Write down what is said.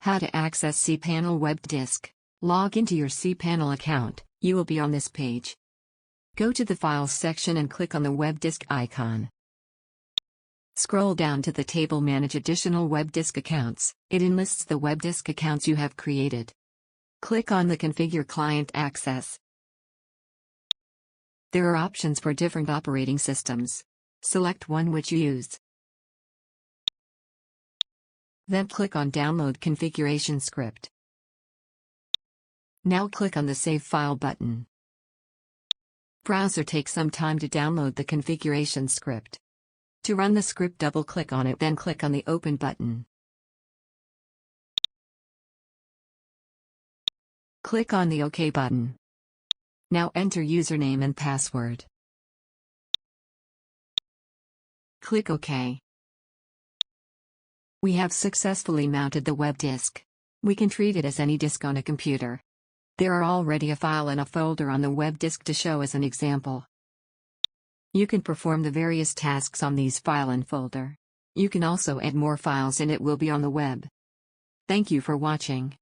How to access cPanel web disk. Log into your cPanel account, you will be on this page. Go to the Files section and click on the web disk icon. Scroll down to the table Manage Additional Web Disk Accounts. It enlists the web disk accounts you have created. Click on the Configure Client Access. There are options for different operating systems. Select one which you use. Then click on Download Configuration Script. Now click on the Save File button. Browser takes some time to download the configuration script. To run the script, double-click on it, then click on the Open button. Click on the OK button. Now enter username and password. Click OK. We have successfully mounted the web disk. We can treat it as any disk on a computer. There are already a file and a folder on the web disk to show as an example. You can perform the various tasks on these file and folder. You can also add more files and it will be on the web. Thank you for watching.